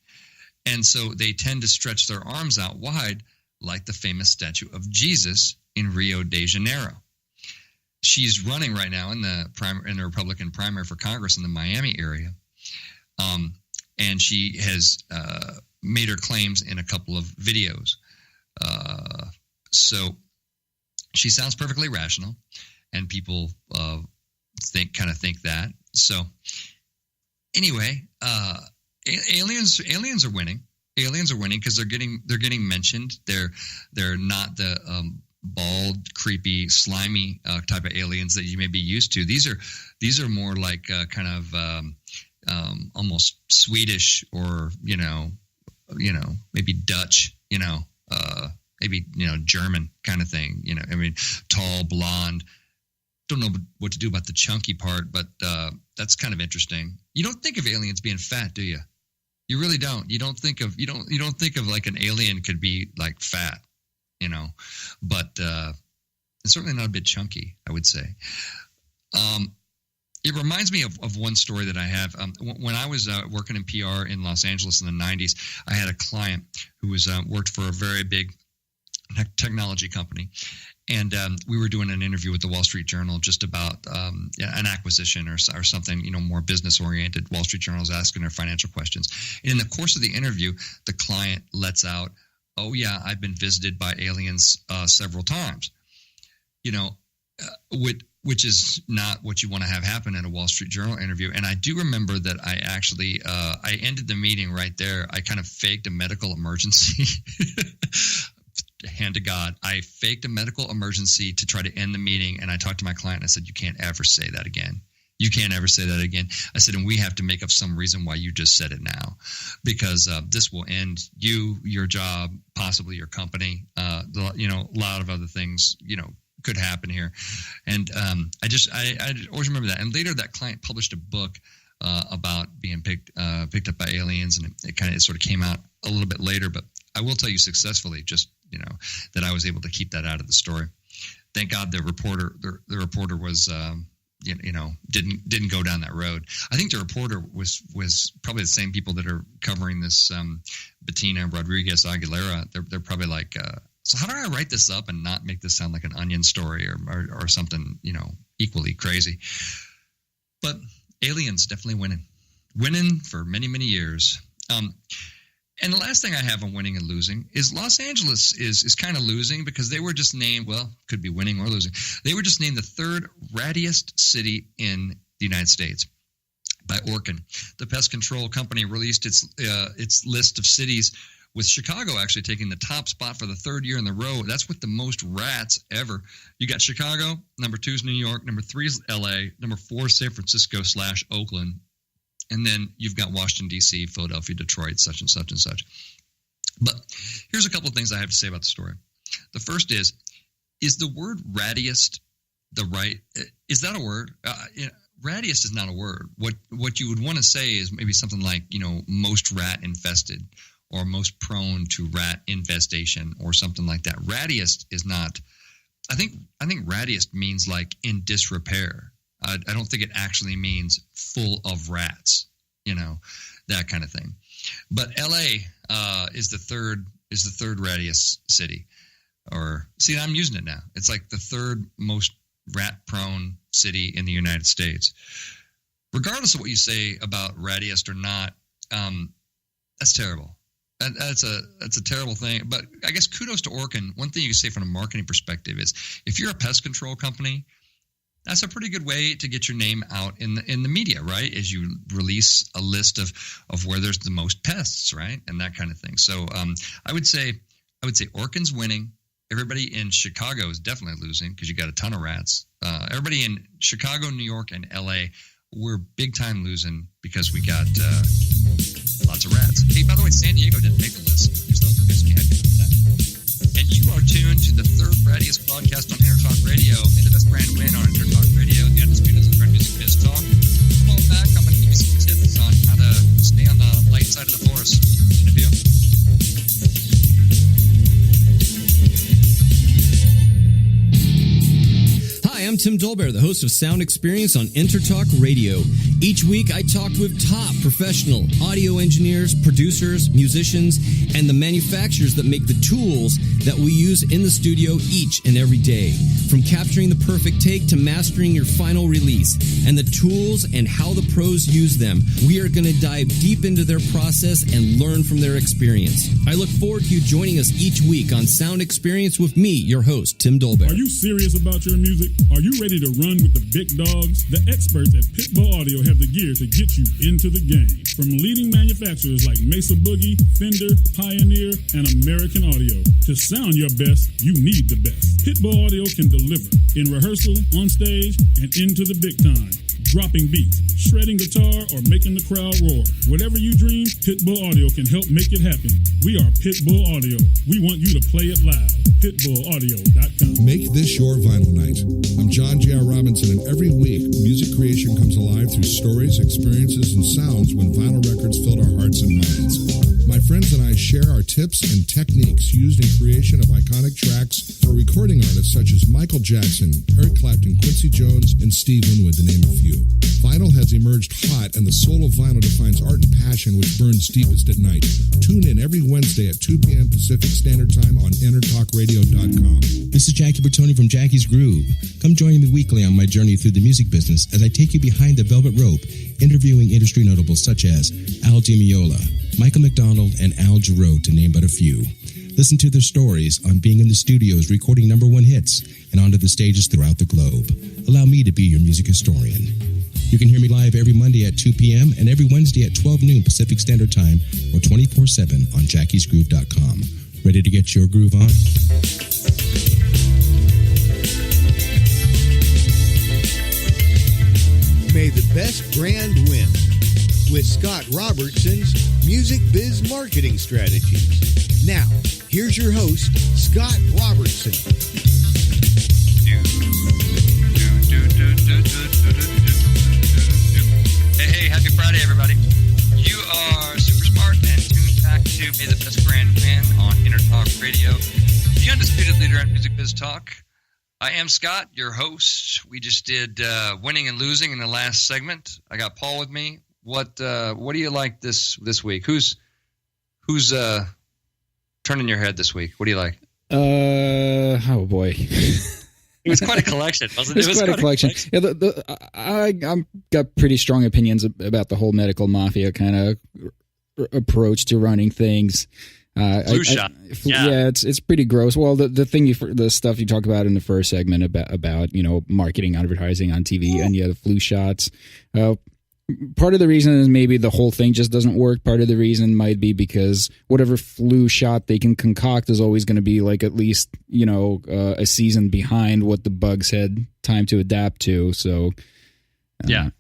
And so they tend to stretch their arms out wide like the famous statue of Jesus in Rio de Janeiro. She's running right now in the Republican primary for Congress in the Miami area. And she has made her claims in a couple of videos. So she sounds perfectly rational, and people think that. So anyway, aliens are winning. Aliens are winning because they're getting mentioned. They're not the bald, creepy, slimy type of aliens that you may be used to. These are more like kind of almost Swedish or maybe Dutch, maybe German kind of thing. I mean, tall, blonde. Don't know what to do about the chunky part, but that's kind of interesting. You don't think of aliens being fat, do you? You really don't. You don't think of like an alien could be like fat, but it's certainly not a bit chunky, I would say. It reminds me of one story that I have. When I was working in PR in Los Angeles in the 90s, I had a client who worked for a very big technology company. And we were doing an interview with the Wall Street Journal just about an acquisition or something, more business-oriented. Wall Street Journal is asking her financial questions. And in the course of the interview, the client lets out, "Oh, yeah, I've been visited by aliens several times." which is not what you want to have happen at a Wall Street Journal interview. And I do remember that I actually, I ended the meeting right there. I kind of faked a medical emergency. Hand to God, I faked a medical emergency to try to end the meeting. And I talked to my client and I said, you can't ever say that again. You can't ever say that again. I said, and we have to make up some reason why you just said it now, because this will end you, your job, possibly your company. A lot of other things, could happen here. And I always remember that. And later that client published a book about being picked up by aliens, and it sort of came out a little bit later. But I will tell you successfully, just that I was able to keep that out of the story. Thank God the reporter was didn't go down that road. I think the reporter was probably the same people that are covering this Bettina Rodriguez Aguilera. They're probably like, so how do I write this up and not make this sound like an Onion story or something equally crazy? But aliens definitely winning for many, many years. And the last thing I have on winning and losing is Los Angeles is kind of losing because they were just named, well, could be winning or losing. They were just named the third rattiest city in the United States by Orkin. The pest control company released its list of cities, with Chicago actually taking the top spot for the third year in a row. That's with the most rats ever. You got Chicago, number 2 is New York, number 3 is LA, number 4 San Francisco / Oakland. And then you've got Washington, D.C., Philadelphia, Detroit, such and such and such. But here's a couple of things I have to say about the story. The first is the word rattiest is that a word? Rattiest is not a word. What you would want to say is maybe something like, most rat infested or most prone to rat infestation or something like that. Rattiest is not, I think rattiest means like in disrepair. I don't think it actually means full of rats, that kind of thing. But L.A. is the third rattiest city. Or see, I'm using it now. It's like the third most rat-prone city in the United States. Regardless of what you say about rattiest or not, that's terrible. That's a terrible thing. But I guess kudos to Orkin. One thing you can say from a marketing perspective is if you're a pest control company, that's a pretty good way to get your name out in the media, right? As you release a list of where there's the most pests, right, and that kind of thing. So I would say Orkin's winning. Everybody in Chicago is definitely losing because you got a ton of rats. Everybody in Chicago, New York, and LA, we're big time losing because we got lots of rats. Hey, by the way, San Diego didn't make the list. And you are tuned to the third rattiest broadcast on Entertalk Radio. May the best brand win on Entertalk Radio. The Undisputed Underground Music Biz Talk. Come on back. I'm going to give you some tips on how to stay on the light side of the force. In a few. Hi, I'm Tim Dolbear, the host of Sound Experience on Entertalk Radio. Each week, I talk with top professional audio engineers, producers, musicians, and the manufacturers that make the tools that we use in the studio each and every day. From capturing the perfect take to mastering your final release, and the tools and how the pros use them, we are going to dive deep into their process and learn from their experience. I look forward to you joining us each week on Sound Experience with me, your host, Tim Dolbear. Are you serious about your music? Are you ready to run with the big dogs? The experts at Pitbull Audio have the gear to get you into the game. From leading manufacturers like Mesa Boogie, Fender, Pioneer, and American Audio. To sound your best, you need the best. Pitbull Audio can deliver in rehearsal, on stage, and into the big time. Dropping beats, shredding guitar, or making the crowd roar. Whatever you dream, Pitbull Audio can help make it happen. We are Pitbull Audio. We want you to play it loud. PitbullAudio.com. Make this your vinyl night. I'm John J.R. Robinson, and every week, music creation comes alive through stories, experiences, and sounds when vinyl records filled our hearts and minds. My friends and I share our tips and techniques used in creation of iconic tracks for recording artists such as Michael Jackson, Eric Clapton, Quincy Jones, and Steve Winwood, to name a few. Vinyl has emerged hot, and the soul of vinyl defines art and passion which burns deepest at night. Tune in every Wednesday at 2 p.m. Pacific Standard Time on EntertalkRadio.com. This is Jackie Bertoni from Jackie's Groove. Come join me weekly on my journey through the music business as I take you behind the velvet rope, interviewing industry notables such as Al Di Meola, Michael McDonald, and Al Jarreau, to name but a few. Listen to their stories on being in the studios recording #1 hits and onto the stages throughout the globe. Allow me to be your music historian. You can hear me live every Monday at 2 p.m. and every Wednesday at 12 noon Pacific Standard Time or 24/7 on jackiesgroove.com. Ready to get your groove on? May the best brand win with Scott Robertson's Music Biz Marketing Strategies. Now, here's your host, Scott Robertson. Hey, happy Friday, everybody. You are super smart and tuned back to May the Best Brand Win on Entertalk Radio, the undisputed leader in music biz talk. I am Scott, your host. We just did winning and losing in the last segment. I got Paul with me. What do you like this week? Who's turning your head this week? What do you like? Oh boy. It was quite a collection, wasn't it? It was quite a collection. Yeah, I got pretty strong opinions about the whole medical mafia kind of approach to running things. Flu shot. Yeah, it's pretty gross. Well, the stuff you talk about in the first segment about marketing, advertising on TV, and the flu shots. Part of the reason is maybe the whole thing just doesn't work. Part of the reason might be because whatever flu shot they can concoct is always going to be like at least a season behind what the bugs had time to adapt to. So the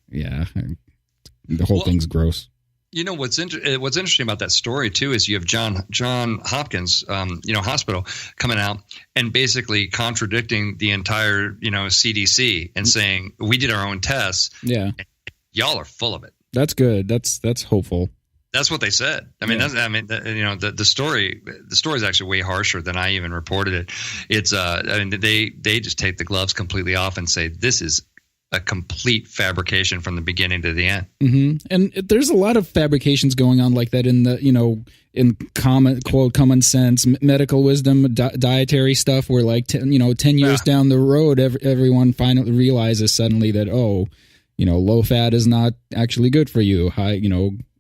whole thing's gross. You know what's interesting about that story too is you have John Hopkins, hospital coming out and basically contradicting the entire CDC and saying we did our own tests. Yeah, y'all are full of it. That's good. That's hopeful. That's what they said. I mean, the story is actually way harsher than I even reported it. It's they just take the gloves completely off and say this is a complete fabrication from the beginning to the end. Mm-hmm. And there's a lot of fabrications going on like that in the, in common sense, medical wisdom, dietary stuff where 10 years down the road, everyone finally realizes suddenly that, low fat is not actually good for you. High,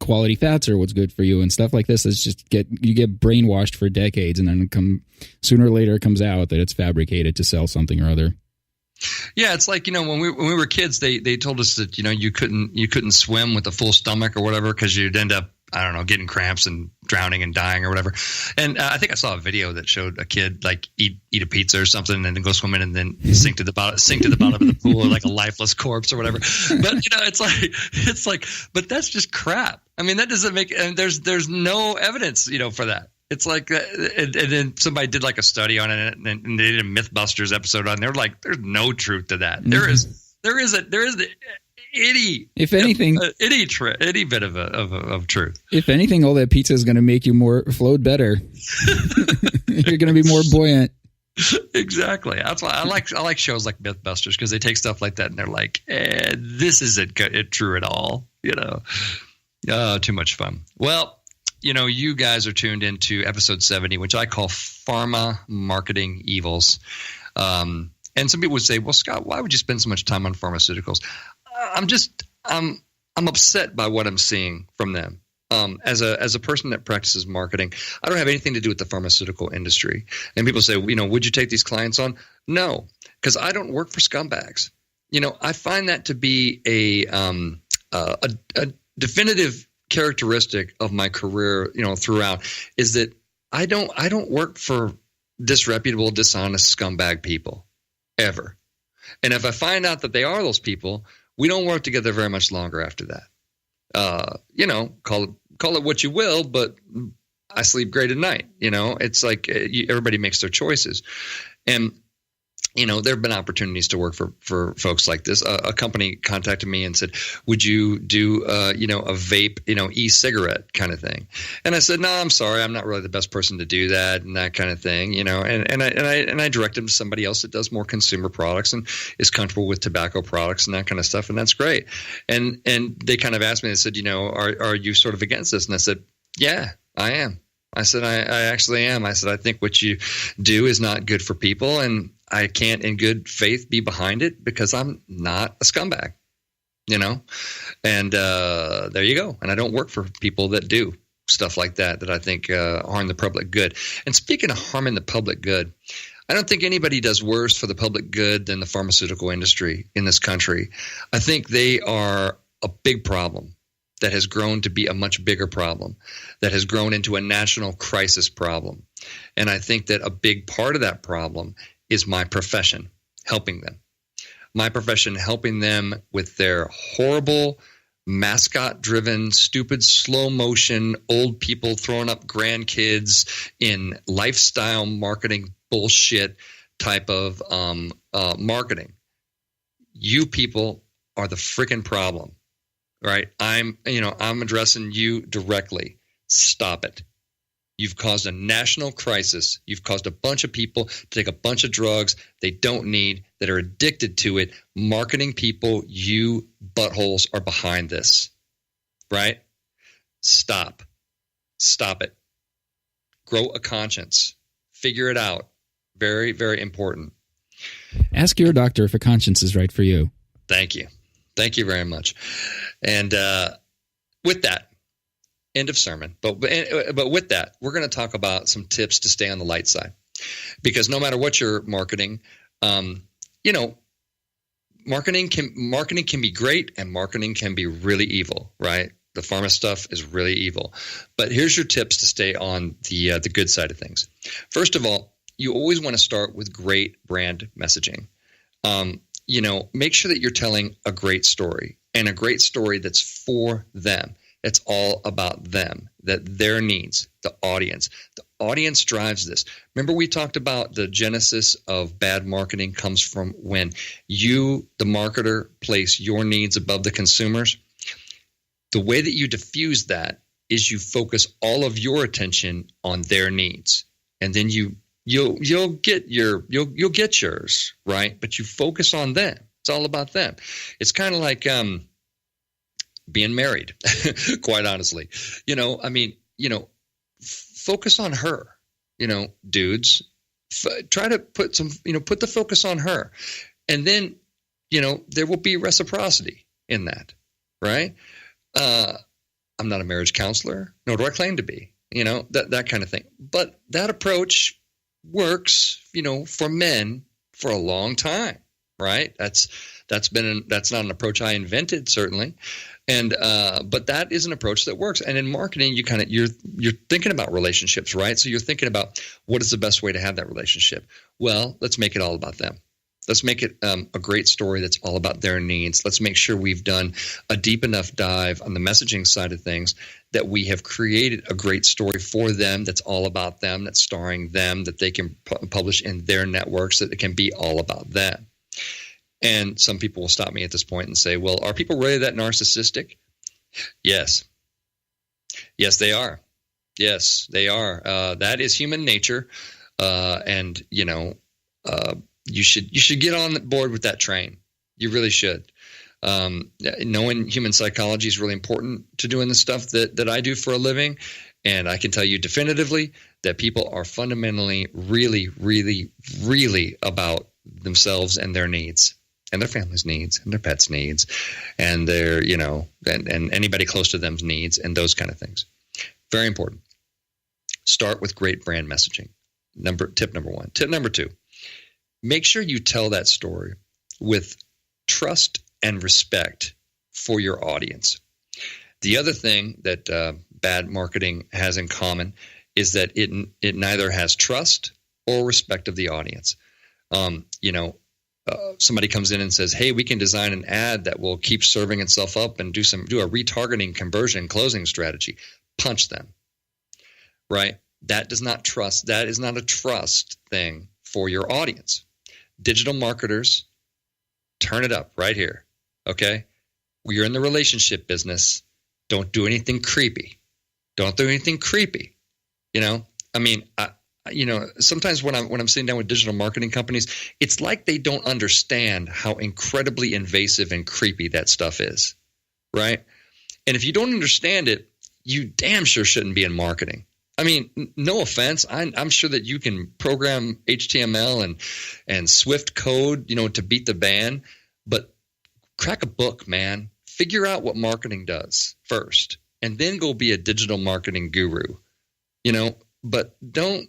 quality fats are what's good for you and stuff like this. It's just you get brainwashed for decades and then sooner or later it comes out that it's fabricated to sell something or other. Yeah, it's like when we were kids, they told us that you couldn't swim with a full stomach or whatever because you'd end up getting cramps and drowning and dying or whatever. And I think I saw a video that showed a kid eat a pizza or something and then go swimming and then sink to the bottom of the pool like a lifeless corpse or whatever. But it's like, but that's just crap. I mean, that doesn't make. And there's no evidence for that. It's like, and then somebody did a study on it, and they did a MythBusters episode on it. They were like, "There's no truth to that. Mm-hmm. There is any, if anything, any bit of truth. If anything, all that pizza is going to make you float better. You're going to be more buoyant. Exactly. That's why I like shows like MythBusters because they take stuff like that and they're like, this isn't true at all. Too much fun. Well. You guys are tuned into episode 70, which I call Pharma Marketing Evils. And some people would say, well, Scott, why would you spend so much time on pharmaceuticals? I'm upset by what I'm seeing from them. As a person that practices marketing, I don't have anything to do with the pharmaceutical industry. And people say, would you take these clients on? No, because I don't work for scumbags. I find that to be a definitive characteristic of my career, throughout is that I don't work for disreputable, dishonest scumbag people ever. And if I find out that they are those people, we don't work together very much longer after that. Call it what you will, but I sleep great at night. It's like everybody makes their choices. And there have been opportunities to work for folks like this. A company contacted me and said, "Would you do a vape, e-cigarette kind of thing?" And I said, "No, I'm sorry, I'm not really the best person to do that and that kind of thing." And I direct them to somebody else that does more consumer products and is comfortable with tobacco products and that kind of stuff, and that's great. And they kind of asked me, they said, "Are you sort of against this?" And I said, "Yeah, I am." I said, I actually am. I said, I think what you do is not good for people, and I can't in good faith be behind it because I'm not a scumbag, And there you go. And I don't work for people that do. stuff like that I think harm the public good. And speaking of harming the public good, I don't think anybody does worse for the public good than the pharmaceutical industry in this country. I think they are a big problem that has grown to be a much bigger problem, that has grown into a national crisis problem. And I think that a big part of that problem is my profession helping them. My profession helping them with their horrible, mascot-driven, stupid, slow-motion, old people throwing up grandkids in lifestyle marketing bullshit type of marketing. You people are the freaking problem, right? I'm addressing you directly. Stop it. You've caused a national crisis. You've caused a bunch of people to take a bunch of drugs they don't need, that are addicted to it. Marketing people, you buttholes are behind this, right? Stop. Stop it. Grow a conscience. Figure it out. Very, very important. Ask your doctor if a conscience is right for you. Thank you. Thank you very much. And with that, end of sermon. But with that, we're going to talk about some tips to stay on the light side, because no matter what you're marketing, marketing can be great and marketing can be really evil, right? The pharma stuff is really evil. But here's your tips to stay on the good side of things. First of all, you always want to start with great brand messaging. Make sure that you're telling a great story, and a great story that's for them. It's all about them, that their needs, the audience. The audience drives this. Remember we talked about the genesis of bad marketing comes from when you, the marketer, place your needs above the consumers. The way that you diffuse that is you focus all of your attention on their needs, and then you'll get yours, right? But you focus on them. It's all about them. It's kind of like being married, quite honestly. Focus on her. Dudes, try to put the focus on her, and then there will be reciprocity in that, right? I'm not a marriage counselor, nor do I claim to be. That kind of thing. But that approach works, for men for a long time, right? That's not an approach I invented, certainly. And but that is an approach that works. And in marketing, you're thinking about relationships, right? So you're thinking about what is the best way to have that relationship. Well, let's make it all about them. Let's make it a great story that's all about their needs. Let's make sure we've done a deep enough dive on the messaging side of things that we have created a great story for them that's all about them, that's starring them, that they can publish in their networks, that it can be all about them. And some people will stop me at this point and say, well, are people really that narcissistic? Yes. Yes, they are. Yes, they are. That is human nature. And you should get on board with that train. You really should. Knowing human psychology is really important to doing the stuff that I do for a living. And I can tell you definitively that people are fundamentally really, really, really about themselves and their needs, and their family's needs, and their pets' needs, and their, and anybody close to them's needs, and those kind of things. Very important. Start with great brand messaging. Tip number one. Tip number two, make sure you tell that story with trust and respect for your audience. The other thing that bad marketing has in common is that it neither has trust or respect of the audience. Somebody comes in and says, hey, we can design an ad that will keep serving itself up and do a retargeting conversion closing strategy. Punch them, right? That is not a trust thing for your audience. Digital marketers, turn it up right here, okay? You're in the relationship business. Don't do anything creepy. Don't do anything creepy. Sometimes when I'm sitting down with digital marketing companies, it's like they don't understand how incredibly invasive and creepy that stuff is, right? And if you don't understand it, you damn sure shouldn't be in marketing. No offense. I'm sure that you can program HTML and Swift code, to beat the band, but crack a book, man. Figure out what marketing does first. and then go be a digital marketing guru, but don't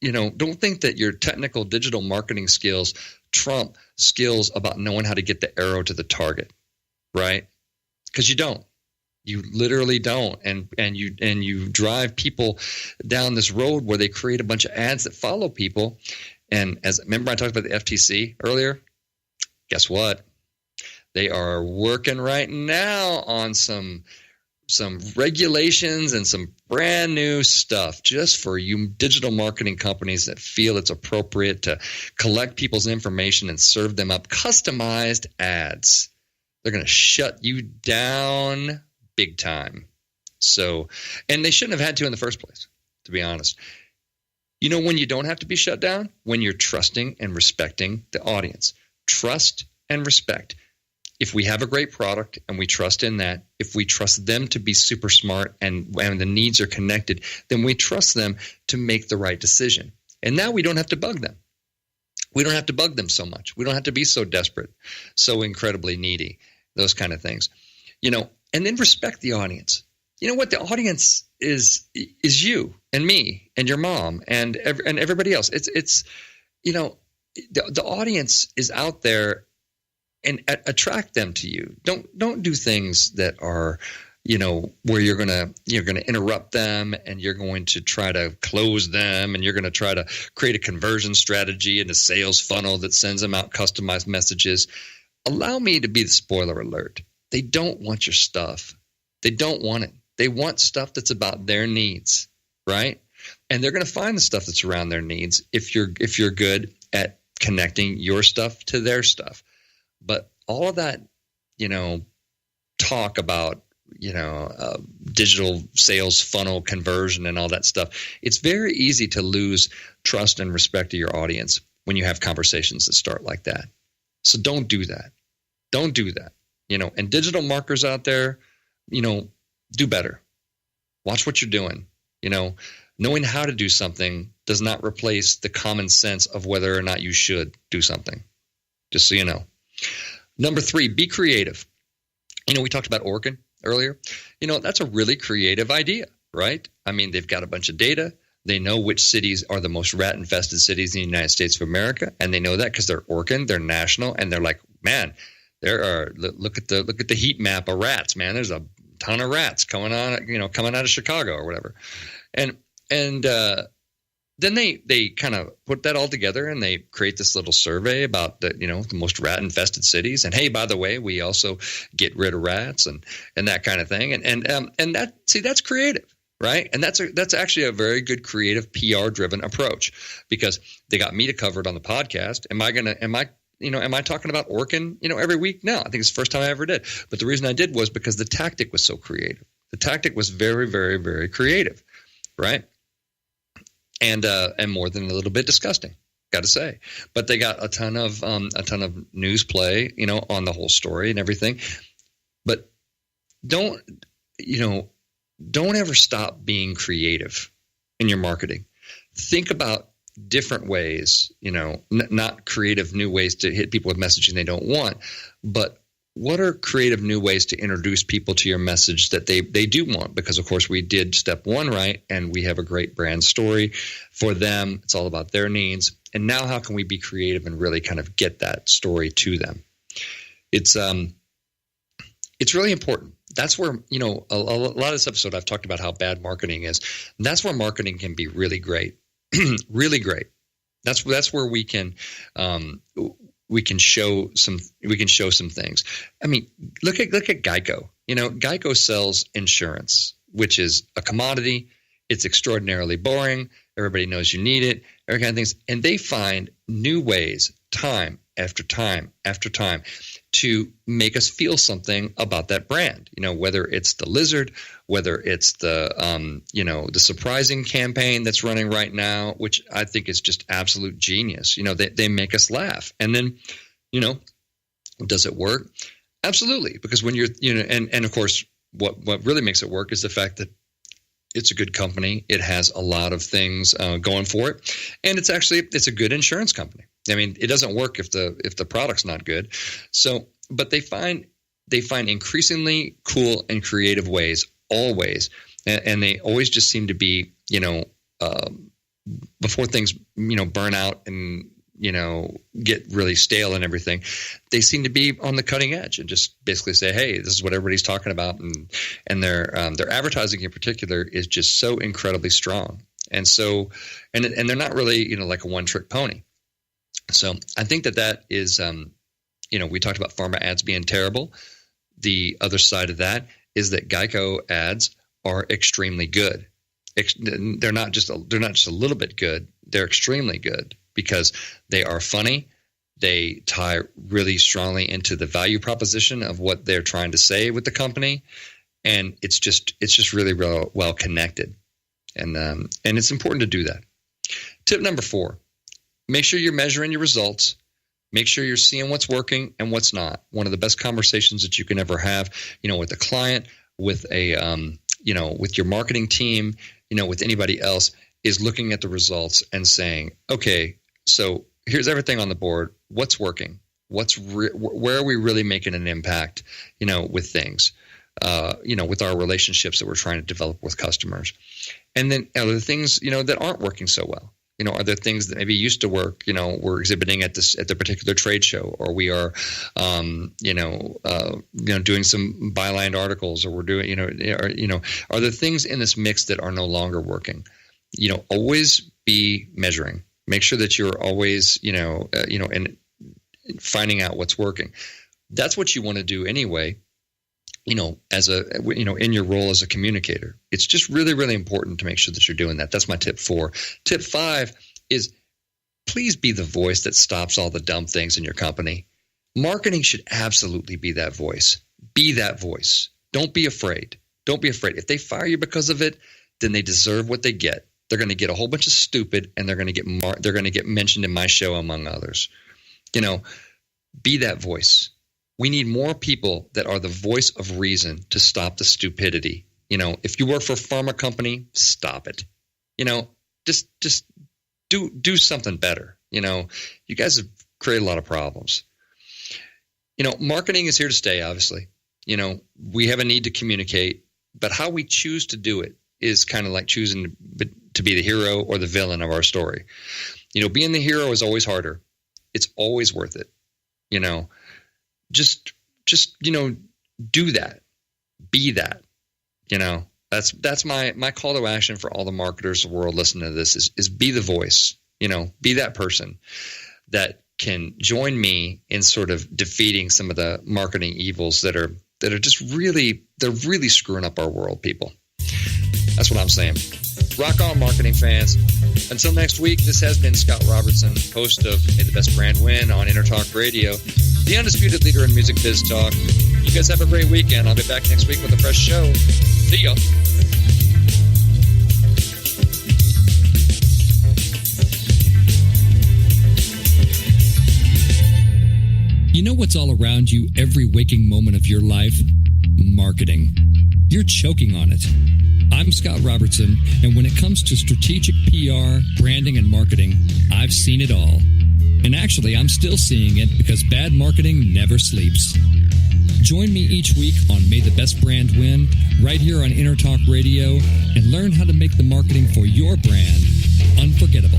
think that your technical digital marketing skills trump skills about knowing how to get the arrow to the target, right? Because you don't. You literally don't, and you drive people down this road where they create a bunch of ads that follow people. And remember I talked about the FTC earlier? Guess what? They are working right now on some regulations and some brand new stuff just for you digital marketing companies that feel it's appropriate to collect people's information and serve them up customized ads. They're going to shut you down big time. So, and they shouldn't have had to in the first place, to be honest. When you don't have to be shut down? When you're trusting and respecting the audience. Trust and respect. If we have a great product and we trust in that, if we trust them to be super smart and the needs are connected, then we trust them to make the right decision. And now we don't have to bug them. We don't have to bug them so much. We don't have to be so desperate, so incredibly needy, those kind of things. And then respect the audience. You know what? The audience is you and me and your mom and everybody else. It's the audience is out there, and attract them to you. Don't do things that are, where you're gonna interrupt them and you're going to try to close them and you're going to try to create a conversion strategy and a sales funnel that sends them out customized messages. Allow me to be the spoiler alert. They don't want your stuff. They don't want it. They want stuff that's about their needs, right? And they're going to find the stuff that's around their needs if you're good at connecting your stuff to their stuff. But all of that, talk about, digital sales funnel conversion and all that stuff, it's very easy to lose trust and respect of your audience when you have conversations that start like that. So don't do that. Don't do that. And digital marketers out there, do better. Watch what you're doing. Knowing how to do something does not replace the common sense of whether or not you should do something. Just so you know. Number 3, be creative. We talked about Orkin earlier. That's a really creative idea, right? I mean, they've got a bunch of data. They know which cities are the most rat-infested cities in the United States of America, and they know that because they're Orkin, they're national, and they're like, man, look at the heat map of rats, man. There's a ton of rats coming out of Chicago or whatever, and then they kind of put that all together and they create this little survey about the most rat infested cities. And hey, by the way, we also get rid of rats and that kind of thing. And that's creative, right? And that's actually a very good creative PR driven approach, because they got me to cover it on the podcast. Am I talking about Orkin, every week? No, I think it's the first time I ever did. But the reason I did was because the tactic was so creative. The tactic was very, very, very creative, right? And more than a little bit disgusting, got to say. But they got a ton of news play, on the whole story and everything. But don't ever stop being creative in your marketing. Think about different ways, not creative new ways to hit people with messaging they don't want, but what are creative new ways to introduce people to your message that they do want? Because, of course, we did step 1 right, and we have a great brand story for them. It's all about their needs. And now how can we be creative and really kind of get that story to them? It's really important. That's where, a lot of this episode I've talked about how bad marketing is. And that's where marketing can be really great, really great. That's where we can show some things. I mean, look at Geico. Geico sells insurance, which is a commodity. It's extraordinarily boring. Everybody knows you need it, every kind of things. And they find new ways, time after time after time, to make us feel something about that brand. Whether it's the lizard, whether it's the the surprising campaign that's running right now, which I think is just absolute genius. They make us laugh. And then, does it work? Absolutely. Because when you're, and of course, what really makes it work is the fact that it's a good company. It has a lot of things going for it, and it's a good insurance company. I mean, it doesn't work if the product's not good. So, but they find increasingly cool and creative ways always. And they always just seem to be, before things, burn out and, get really stale and everything, they seem to be on the cutting edge and just basically say, hey, this is what everybody's talking about. And their advertising in particular is just so incredibly strong. And so, and they're not really, like a one-trick pony. So I think that is, we talked about pharma ads being terrible. The other side of that is that Geico ads are extremely good. They're not just a little bit good. They're extremely good because they are funny. They tie really strongly into the value proposition of what they're trying to say with the company, and it's just really well connected. And it's important to do that. Tip number 4: make sure you're measuring your results. Make sure you're seeing what's working and what's not. One of the best conversations that you can ever have, with a client, with a with your marketing team, with anybody else, is looking at the results and saying, okay, so here's everything on the board. What's working? Where are we really making an impact, with things, with our relationships that we're trying to develop with customers. And then are there things, that aren't working so well? Are there things that maybe used to work? We're exhibiting at the particular trade show, or we are, doing some byline articles, or we're doing, are there things in this mix that are no longer working? Always be measuring. Make sure that you're always, and finding out what's working. That's what you want to do anyway. As in your role as a communicator, it's just really, really important to make sure that you're doing that. That's my tip 4. Tip 5 is please be the voice that stops all the dumb things in your company. Marketing should absolutely be that voice. Be that voice. Don't be afraid. Don't be afraid. If they fire you because of it, then they deserve what they get. They're going to get a whole bunch of stupid, and they're going to get mentioned in my show, among others. Be that voice. We need more people that are the voice of reason to stop the stupidity. If you work for a pharma company, stop it. Just do something better. You guys have created a lot of problems. Marketing is here to stay, obviously. We have a need to communicate, but how we choose to do it is kind of like choosing to be the hero or the villain of our story. Being the hero is always harder. It's always worth it. Just do that. Be that. That's my call to action for all the marketers of the world listening to this is be the voice. Be that person that can join me in sort of defeating some of the marketing evils that are just really screwing up our world, people. That's what I'm saying. Rock on, marketing fans. Until next week, this has been Scott Robertson, host of May the Best Brand Win on Entertalk Radio, the undisputed leader in music biz talk. You guys have a great weekend. I'll be back next week with a fresh show. See ya. You know what's all around you every waking moment of your life? Marketing. You're choking on it. I'm Scott Robertson, and when it comes to strategic PR, branding, and marketing, I've seen it all. And actually, I'm still seeing it because bad marketing never sleeps. Join me each week on May the Best Brand Win, right here on Entertalk Radio, and learn how to make the marketing for your brand unforgettable.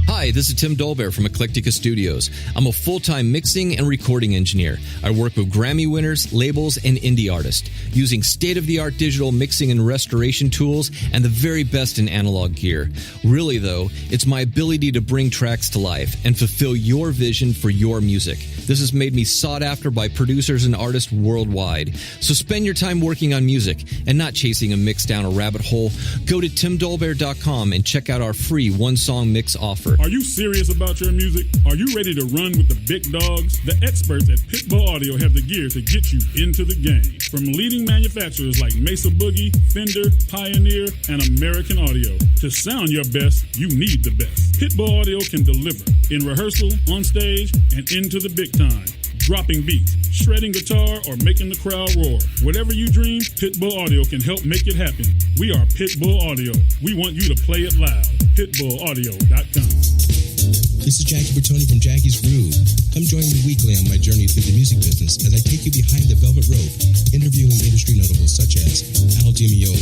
Hi, this is Tim Dolbear from Eclectica Studios. I'm a full-time mixing and recording engineer. I work with Grammy winners, labels, and indie artists, using state-of-the-art digital mixing and restoration tools and the very best in analog gear. Really, though, it's my ability to bring tracks to life and fulfill your vision for your music. This has made me sought after by producers and artists worldwide. So spend your time working on music and not chasing a mix down a rabbit hole. Go to timdolbear.com and check out our free one-song mix offer. Are you serious about your music? Are you ready to run with the big dogs? The experts at Pitbull Audio have the gear to get you into the game. From leading manufacturers like Mesa Boogie, Fender, Pioneer, and American Audio. To sound your best, you need the best. Pitbull Audio can deliver in rehearsal, on stage, and into the big time. Dropping beats, shredding guitar, or making the crowd roar. Whatever you dream, Pitbull Audio can help make it happen. We are Pitbull Audio. We want you to play it loud. PitbullAudio.com. This is Jackie Bertoni from Jackie's Groove. Come join me weekly on my journey through the music business as I take you behind the velvet rope, interviewing industry notables such as Al DiMeola,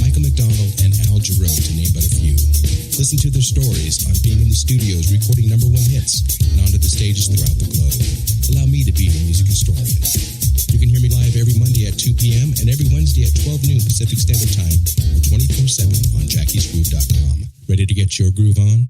Michael McDonald, and Al Jarreau, to name but a few. Listen to their stories on being in the studios recording #1 hits and onto the stages throughout the globe. Allow me to be your music historian. You can hear me live every Monday at 2 p.m. and every Wednesday at 12 noon Pacific Standard Time or 24/7 on jackiesgroove.com. Ready to get your groove on?